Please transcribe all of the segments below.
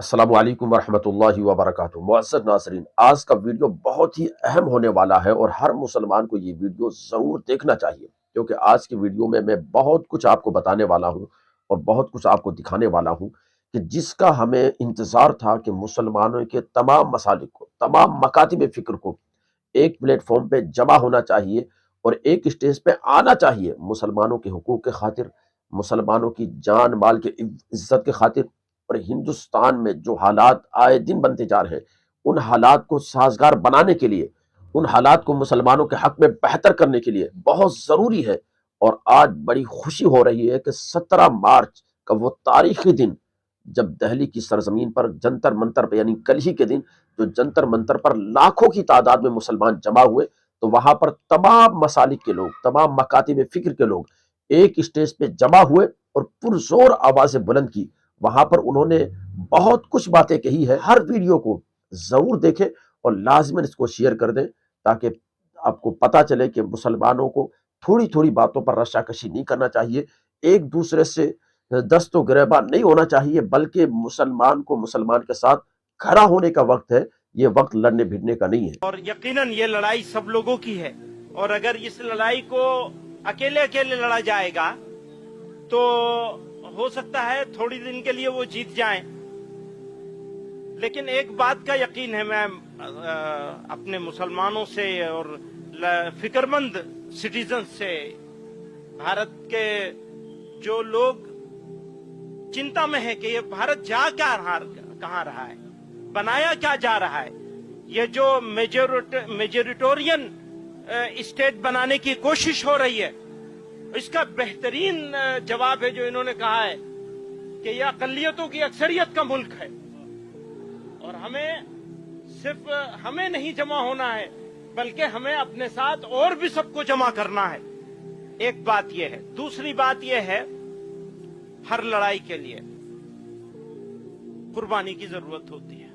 السلام علیکم ورحمۃ اللہ وبرکاتہ۔ معزز ناظرین، آج کا ویڈیو بہت ہی اہم ہونے والا ہے اور ہر مسلمان کو یہ ویڈیو ضرور دیکھنا چاہیے، کیونکہ آج کی ویڈیو میں بہت کچھ آپ کو بتانے والا ہوں اور بہت کچھ آپ کو دکھانے والا ہوں کہ جس کا ہمیں انتظار تھا کہ مسلمانوں کے تمام مسالک کو، تمام مکاتب فکر کو ایک پلیٹ فارم پہ جمع ہونا چاہیے اور ایک اسٹیج پہ آنا چاہیے، مسلمانوں کے حقوق کے خاطر، مسلمانوں کی جان مال کے عزت کے خاطر، اور ہندوستان میں جو حالات آئے دن بنتے جا رہے ہیں ان حالات کو سازگار بنانے کے لیے، ان حالات کو مسلمانوں کے حق میں بہتر کرنے کے لیے بہت ضروری ہے۔ اور آج بڑی خوشی ہو رہی ہے کہ 17 مارچ کا وہ تاریخی دن جب دہلی کی سرزمین پر جنتر منتر پہ، یعنی کل ہی کے دن جو جنتر منتر پر لاکھوں کی تعداد میں مسلمان جمع ہوئے، تو وہاں پر تمام مسالک کے لوگ، تمام مکاتب فکر کے لوگ ایک اسٹیج پہ جمع ہوئے اور پرزور آوازیں بلند کی۔ وہاں پر انہوں نے بہت کچھ باتیں کہی ہے۔ ہر ویڈیو کو ضرور دیکھیں اور لازماً اس کو شیئر کر دیں تاکہ آپ کو پتا چلے کہ مسلمانوں کو تھوڑی تھوڑی باتوں پر رشاکشی نہیں کرنا چاہیے، ایک دوسرے سے دست و گریباں نہیں ہونا چاہیے، بلکہ مسلمان کو مسلمان کے ساتھ کھڑا ہونے کا وقت ہے، یہ وقت لڑنے بھیڑنے کا نہیں ہے۔ اور یقیناً یہ لڑائی سب لوگوں کی ہے، اور اگر اس لڑائی کو اکیلے اکیلے لڑا جائے گا تو ہو سکتا ہے تھوڑی دن کے لیے وہ جیت جائیں، لیکن ایک بات کا یقین ہے، میں اپنے مسلمانوں سے اور فکر مند سٹیزن سے، بھارت کے جو لوگ چنتا میں ہے کہ یہ بھارت جا کیا کہاں رہا ہے، بنایا کیا جا رہا ہے، یہ جو میجورٹورین اسٹیٹ بنانے کی کوشش ہو رہی ہے، اس کا بہترین جواب ہے جو انہوں نے کہا ہے کہ یہ اقلیتوں کی اکثریت کا ملک ہے، اور ہمیں نہیں جمع ہونا ہے بلکہ ہمیں اپنے ساتھ اور بھی سب کو جمع کرنا ہے۔ ایک بات یہ ہے۔ دوسری بات یہ ہے، ہر لڑائی کے لیے قربانی کی ضرورت ہوتی ہے۔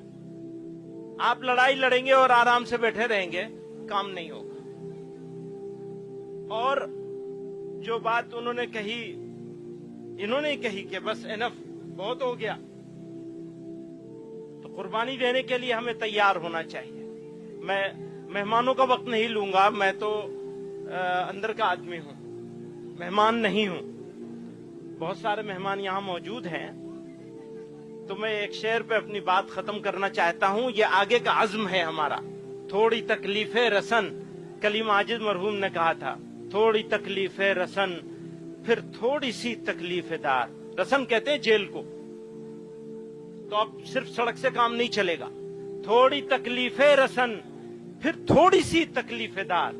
آپ لڑائی لڑیں گے اور آرام سے بیٹھے رہیں گے، کام نہیں ہوگا۔ اور جو بات انہوں نے کہی کہ بس انف، بہت ہو گیا، تو قربانی دینے کے لیے ہمیں تیار ہونا چاہیے۔ میں مہمانوں کا وقت نہیں لوں گا، میں تو اندر کا آدمی ہوں، مہمان نہیں ہوں۔ بہت سارے مہمان یہاں موجود ہیں، تو میں ایک شعر پہ اپنی بات ختم کرنا چاہتا ہوں۔ یہ آگے کا عزم ہے ہمارا۔ تھوڑی تکلیف رسن، کلیم عاجز مرحوم نے کہا تھا، تھوڑی تکلیف رسن پھر تھوڑی سی تکلیف دار۔ رسن کہتے ہیں جیل کو، تو اب صرف سڑک سے کام نہیں چلے گا۔ تھوڑی تکلیف رسن پھر تھوڑی سی تکلیف دار،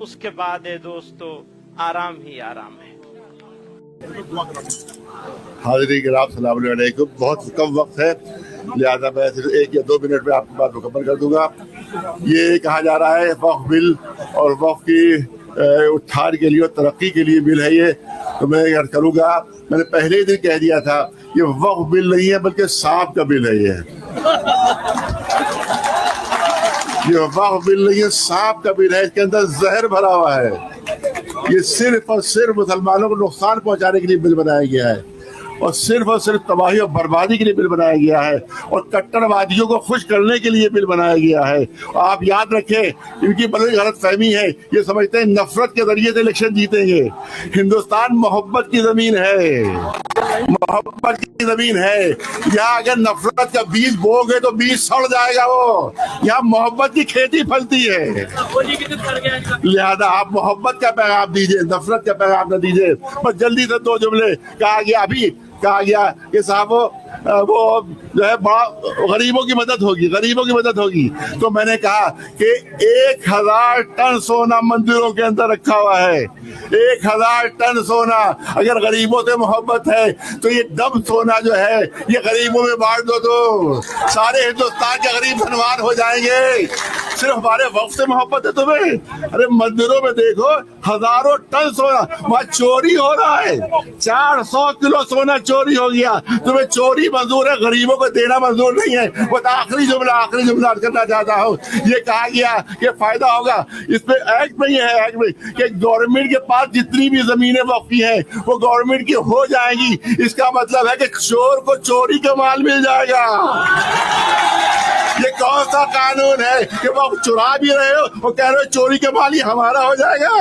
اس کے بعد اے دوستو آرام ہی آرام ہے۔ حاضرین کرام السلام علیکم۔ بہت کم وقت ہے، لہذا میں صرف 1 یا 2 منٹ میں آپ کی بات مکمل کر دوں گا۔ یہ کہا جا رہا ہے وقف بل اور وقف کی اتھان کے لیے اور ترقی کے لیے بل ہے یہ، تو میں عرض کروں گا، میں نے پہلے ہی دن کہہ دیا تھا، یہ وقف بل نہیں ہے بلکہ سانپ کا بل ہے۔ یہ وقف بل نہیں ہے، سانپ کا بل ہے، اس کے اندر زہر بھرا ہوا ہے۔ یہ صرف اور صرف مسلمانوں کو نقصان پہنچانے کے لیے بل بنایا گیا ہے، اور صرف تباہی اور بربادی کے لیے بل بنایا گیا ہے، اور کٹر وادیوں کو خوش کرنے کے لیے بل بنایا گیا ہے۔ آپ یاد رکھیں، ان کی بڑی غلط فہمی ہے، یہ سمجھتے ہیں نفرت کے ذریعے سے الیکشن جیتیں گے۔ ہندوستان محبت کی زمین ہے، محبت کی زمین ہے۔ یہاں اگر نفرت کا بیج بو گے تو بیج سڑ جائے گا، وہ یہاں محبت کی کھیتی پھلتی ہے۔ لہذا آپ محبت کا پیغام دیجئے، نفرت کا پیغام نہ دیجئے۔ بس جلدی سے 2 جملے کہا گیا کہ صاحب وہ جو ہے بڑا غریبوں کی مدد ہوگی، تو میں نے کہا کہ 1000 ٹن سونا مندروں کے اندر رکھا ہوا ہے، 1000 ٹن سونا۔ اگر غریبوں سے محبت ہے تو یہ دم سونا جو ہے یہ غریبوں میں بانٹ دو، تو سارے ہندوستان کے غریب دھنوان ہو جائیں گے۔ صرف ہمارے وقت سے محبت ہے تمہیں؟ ارے مندروں میں دیکھو، ہزاروں ٹن سونا وہاں چوری ہو رہا ہے، 400 کلو سونا چوری ہو گیا۔ تمہیں چوری चोरी मंजूर है, गरीबों को देना मंजूर नहीं है। वो आखिरी जुमला करना चाहता हूँ। ये कहा गया कि फायदा होगा, इसमें एक्ट में ये है, एक्ट में कि गवर्नमेंट के पास जितनी भी जमीनें वक्फी हैं वो गवर्नमेंट की हो जाएंगी। इसका मतलब है कि चोर को चोरी का माल मिल जाएगा। ये कौन सा कानून है कि वो चुरा भी रहे हो और कह रहे हो चोरी के माल ही हमारा हो जाएगा?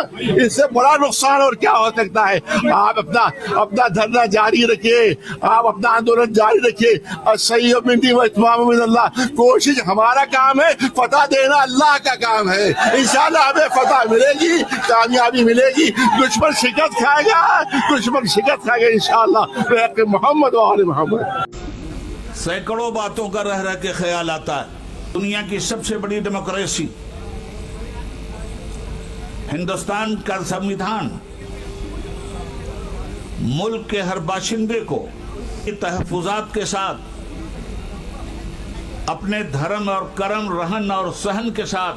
इससे बड़ा नुकसान और क्या हो सकता है? आप अपना धरना जारी रखिए, आप अपना आंदोलन जारी रखिए। सही अल्लाह, कोशिश हमारा काम है, फतह देना अल्लाह का काम है। इंशाअल्लाह हमें फतह मिलेगी, कामयाबी मिलेगी। दुश्मन शिकस्त खाएगा इंशाअल्लाह। मोहम्मद व आले मोहम्मद। सैकड़ों बातों का रह रह के ख्याल आता है। दुनिया की सबसे बड़ी डेमोक्रेसी हिंदुस्तान का संविधान मुल्क के हर बाशिंदे को तहफ़्फ़ुज़ात के साथ अपने धर्म और कर्म, रहन और सहन के साथ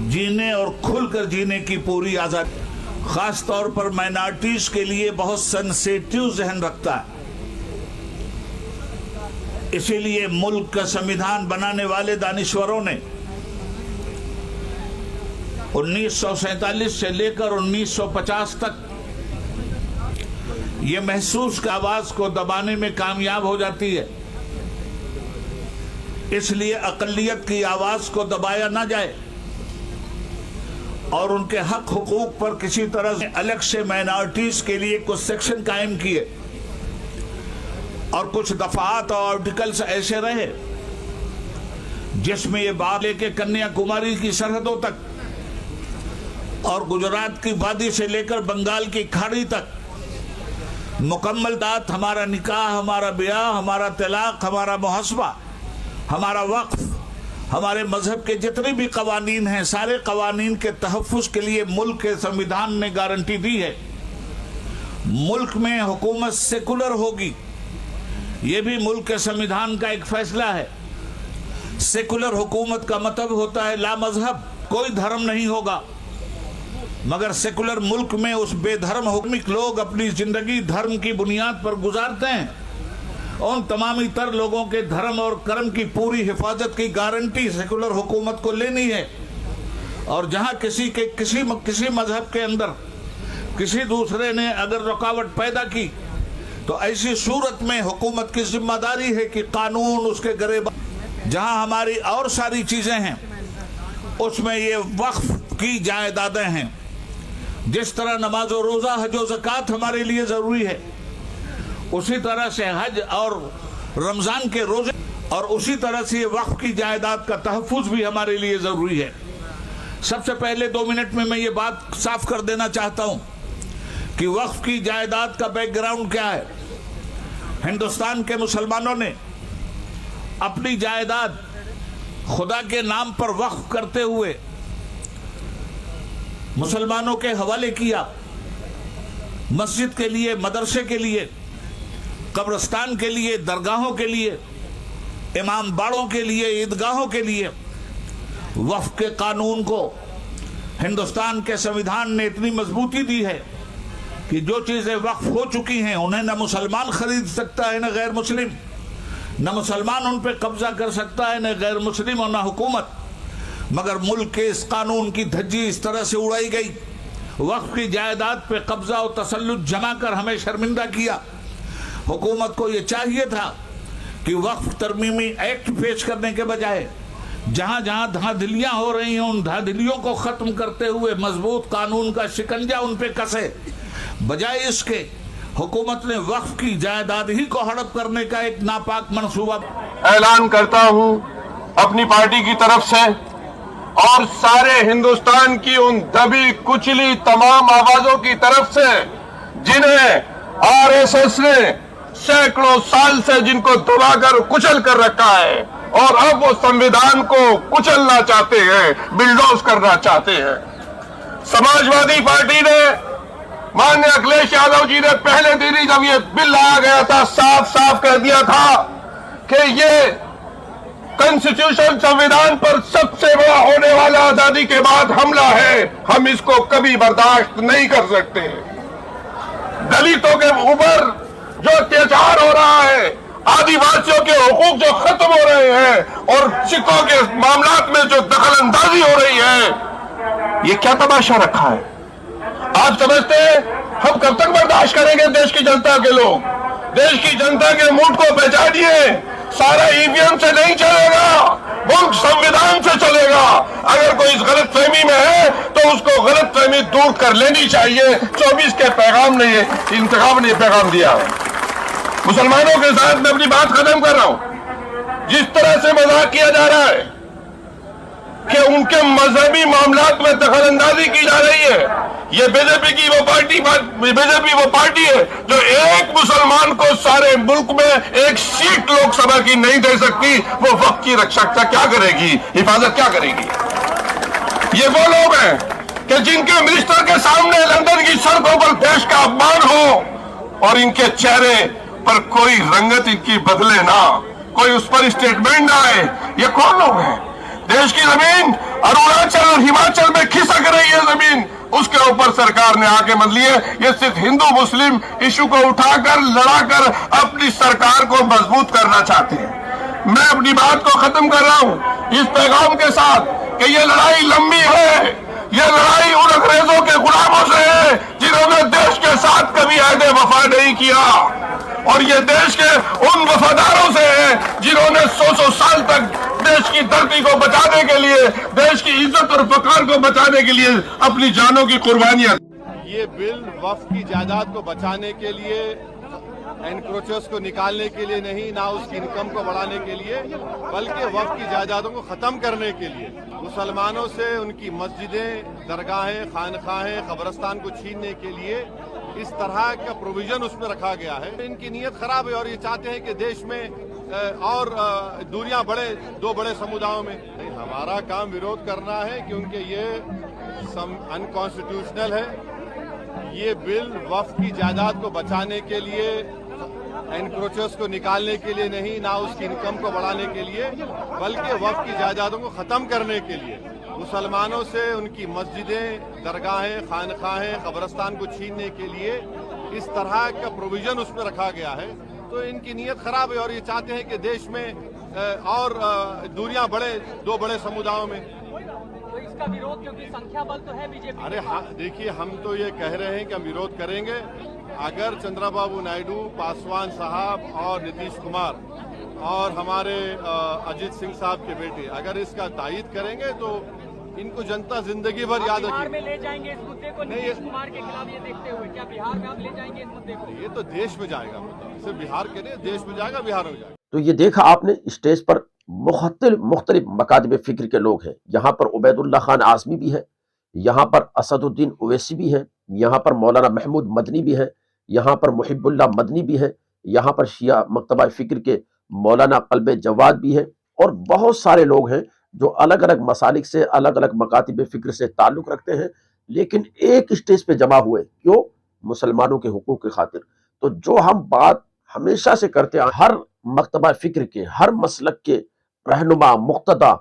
जीने और खुलकर जीने की पूरी आज़ादी, खास तौर पर माइनॉरिटीज के लिए बहुत सेंसिटिव जहन रखता है। इसीलिए मुल्क का संविधान बनाने वाले दानिश्वरों ने 1947 से लेकर 1950 तक ये महसूस की आवाज को दबाने में कामयाब हो जाती है। इसलिए अक़लियत की आवाज को दबाया ना जाए और उनके हक हुकूक पर किसी तरह से अलग से माइनॉरिटीज के लिए कुछ सेक्शन कायम किए और कुछ दफात और आर्टिकल्स ऐसे रहे जिसमें ये बात लेके कन्याकुमारी की सरहदों तक और गुजरात की वादी से लेकर बंगाल की खाड़ी तक मुकम्मल दात, हमारा निकाह, हमारा ब्याह, हमारा तलाक, हमारा मुहस्बा, हमारा वक्फ, हमारे मजहब के जितने भी कवानीन हैं, सारे कवानीन के तहफ़्फ़ुज़ के लिए मुल्क के संविधान ने गारंटी दी है। मुल्क में हुकूमत सेकुलर होगी, ये भी मुल्क के संविधान का एक फैसला है। सेकुलर हुकूमत का मतलब होता है ला मजहब, कोई धर्म नहीं होगा, मगर सेकुलर मुल्क में उस बेधर्म हुक्मिक लोग अपनी जिंदगी धर्म की बुनियाद पर गुजारते हैं। उन तमामी तर लोगों के धर्म और कर्म की पूरी हिफाजत की गारंटी सेकुलर हुकूमत को लेनी है। और जहां किसी मजहब के अंदर किसी दूसरे ने अगर रुकावट पैदा की तो ऐसी सूरत में हुकूमत की जिम्मेदारी है कि कानून उसके गरेबा। जहां हमारी और सारी चीजें हैं उसमें ये वक्फ की जायदादें हैं। जिस तरह नमाज और रोज़ा, हज और ज़कात हमारे लिए ज़रूरी है, उसी तरह से हज और रमज़ान के रोज़े और उसी तरह से वक्फ की जायदाद का तहफ़्फ़ुज़ भी हमारे लिए ज़रूरी है। सबसे पहले 2 मिनट में मैं ये बात साफ कर देना चाहता हूँ कि वक्फ की जायदाद का बैकग्राउंड क्या है। हिंदुस्तान के मुसलमानों ने अपनी जायदाद खुदा के नाम पर वक्फ करते हुए मुसलमानों के हवाले किया। मस्जिद के लिए, मदरसे के लिए, कब्रिस्तान के लिए, दरगाहों के लिए, इमाम बाड़ों के लिए, ईदगाहों के लिए वक्फ के कानून को हिंदुस्तान के संविधान ने इतनी मजबूती दी है कि जो चीज़ें वक्फ हो चुकी हैं उन्हें न मुसलमान खरीद सकता है न गैर मुस्लिम, न मुसलमान उन पर कब्जा कर सकता है न गैर मुस्लिम और न हुकूमत। मगर मुल्क के इस कानून की धज्जी इस तरह से उड़ाई गई, वक्फ की जायदाद पे कब्जा और तसल्लुत जमा कर हमें शर्मिंदा किया। हुकूमत को ये चाहिए था कि वक्फ तरमीमी एक्ट पेश करने के बजाय जहाँ जहाँ धांधलियाँ हो रही हैं उन धांधलियों को ख़त्म करते हुए मजबूत कानून का शिकंजा उन पे कसे। बजाय इसके हुकूमत ने वक्फ की जायदाद ही को हड़प करने का एक नापाक मंसूबा। ऐलान करता हूँ अपनी पार्टी की तरफ से और सारे हिंदुस्तान की उन दबी कुचली तमाम आवाजों की तरफ से जिन्हें आरएसएस ने सैकड़ों साल से जिनको दबाकर कुचल कर रखा है और अब वो संविधान को कुचलना चाहते हैं, बिल्डोज करना चाहते हैं। समाजवादी पार्टी ने, माननीय अखिलेश यादव जी ने पहले दिन ही जब ये बिल लाया गया था साफ साफ कर दिया था कि ये कॉन्स्टिट्यूशन संविधान पर सबसे बड़ा होने वाला आजादी के बाद हमला है, हम इसको कभी बर्दाश्त नहीं कर सकते। दलितों के ऊपर जो अत्याचार हो रहा है, आदिवासियों के हुकूक जो खत्म हो रहे हैं और सिखों के मामलात में जो दखल अंदाजी हो रही है, ये क्या तमाशा रखा है? आप समझते हैं हम कब तक बर्दाश्त करेंगे? देश की जनता के लोग, देश की जनता के मूड को पहचानिए। सारा ईवीएम से नहीं चलेगा, मुल्क संविधान से चलेगा। अगर कोई इस गलत फहमी में है तो उसको गलत फहमी दूर कर लेनी चाहिए। 24 के पैगाम ने ये इंतखाब ने पैगाम दिया है। मुसलमानों के साथ मैं अपनी बात खत्म कर रहा हूं। जिस तरह से मजाक किया जा रहा है कि उनके मजहबी मामलात में दखल अंदाजी की जा रही है, ये बीजेपी वो पार्टी है जो एक मुसलमान को सारे मुल्क में एक सीट लोकसभा की नहीं दे सकती। वो वक्त की रक्षा क्या करेगी, हिफाजत क्या करेगी? ये वो लोग हैं कि जिनके मिनिस्टर के सामने लंदन की सड़कों पर देश का अपमान हो और इनके चेहरे पर कोई रंगत इनकी बदले ना, कोई उस पर स्टेटमेंट ना आए। ये कौन लोग हैं? देश की जमीन अरुणाचल और हिमाचल में खिसक रही है जमीन, उसके ऊपर सरकार ने आके बदल ली है। ये सिर्फ हिंदू मुस्लिम इशू को उठाकर लड़ाकर अपनी सरकार को मजबूत करना चाहते हैं। मैं अपनी बात को खत्म कर रहा हूं इस पैगाम के साथ कि ये लड़ाई लंबी है। ये लड़ाई उन अंग्रेजों के गुलामों से है जिन्होंने देश के साथ कभी अहद वफा नहीं किया, और ये देश के उन वफादारों से है जिन्होंने 100 साल तक देश की धरती को बचाने के लिए, देश की इज्जत और फख्र को बचाने के लिए अपनी जानों की कुर्बानियां। ये बिल वक्फ की जायदाद को बचाने के लिए, एनक्रोचर्स को निकालने के लिए नहीं, ना उसकी इनकम को बढ़ाने के लिए, बल्कि वक्फ की जायदादों को खत्म करने के लिए, मुसलमानों से उनकी मस्जिदें, दरगाहें, खानखाहें, कब्रस्तान को छीनने के लिए इस तरह का प्रोविजन उसमें रखा गया है। इनकी नीयत खराब है और ये चाहते हैं कि देश में और दूरियां बढ़े दो बड़े समुदायों में। नहीं, हमारा काम विरोध करना है क्योंकि ये अनकॉन्स्टिट्यूशनल है। ये बिल वक्फ की जायदाद को बचाने के लिए, एनक्रोचर्स को निकालने के लिए नहीं, ना उसकी इनकम को बढ़ाने के लिए, बल्कि वक्फ की जायदादों को खत्म करने के लिए, मुसलमानों से उनकी मस्जिदें, दरगाहें, खानखाहें, कब्रस्तान को छीनने के लिए इस तरह का प्रोविजन उसमें रखा गया है। तो इनकी नीयत खराब है और ये चाहते हैं कि देश में और दूरियां बढ़े दो बड़े समुदायों में। तो इसका विरोध, क्योंकि संख्या बल तो है बीजेपी। अरे हाँ, देखिए हम तो ये कह रहे हैं कि हम विरोध करेंगे। अगर चंद्रबाबू नायडू, पासवान साहब और नीतीश कुमार और हमारे अजीत सिंह साहब के बेटे अगर इसका तायीद करेंगे तो इनको जनता जिंदगी भर याद रखेगी। बिहार में ले जाएंगे इस मुद्दे को नीतीश कुमार के खिलाफ, ये देखते हुए क्या बिहार में आप ले जाएंगे इस मुद्दे को? ये तो देश में जाएगा मुद्दा, सिर्फ बिहार के लिए, देश में जाएगा, बिहार में जाएगा। तो ये देखा आपने, स्टेज पर मुख्तलिफ मकातब फिक्र के लोग हैं। यहाँ पर उबैदुल्लाह खान आज़मी भी है, यहाँ पर असदुद्दीन ओवैसी भी है, यहाँ पर मौलाना महमूद मदनी भी है, यहाँ पर मुहिबुल्लाह मदनी भी है, यहाँ पर शिया मकतबा फिक्र के मौलाना कल्बे जवाद भी है, और बहुत सारे लोग हैं जो अलग अलग मसालिक से, अलग अलग मकातब फिक्र से ताल्लुक़ रखते हैं, लेकिन एक स्टेज पे जमा हुए। क्यों? मुसलमानों के हुकूक की खातिर। तो जो हम बात हमेशा से करते हैं, हर मकतबा फिक्र के, हर मसलक के रहनुमा, मुक्तदा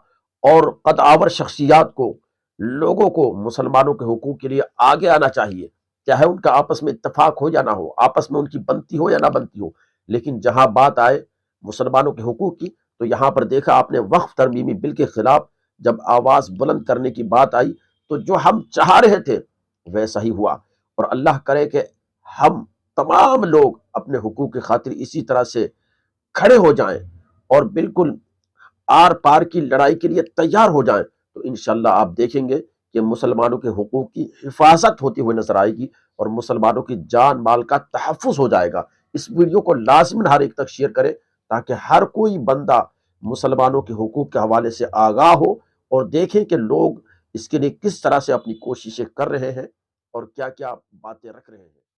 और कदआवर शख्सियात को, लोगों को मुसलमानों के हुकूक के लिए आगे आना चाहिए, चाहे उनका आपस में इत्तफाक हो या ना हो, आपस में उनकी बनती हो या ना बनती हो। लेकिन जहां बात आए मुसलमानों के हुकूक की, तो यहाँ पर देखा आपने वक्फ तरमीमी बिल के खिलाफ जब आवाज़ बुलंद करने की बात आई, तो जो हम चाह रहे थे वैसा ही हुआ। और अल्लाह करे कि हम तमाम लोग अपने हुकूक की खातिर इसी तरह से खड़े हो जाएं और बिल्कुल आर पार की लड़ाई के लिए तैयार हो जाएं, तो इंशाअल्लाह आप देखेंगे कि मुसलमानों के हुकूक की हिफाजत होती हुई नजर आएगी और मुसलमानों की जान माल का तहफ़्फ़ुज़ हो जाएगा। इस वीडियो को लाज़िमन हर एक तक शेयर करें ताकि हर कोई बंदा मुसलमानों के हुकूक के हवाले से आगाह हो और देखें कि लोग इसके लिए किस तरह से अपनी कोशिशें कर रहे हैं और क्या क्या बातें रख रहे हैं।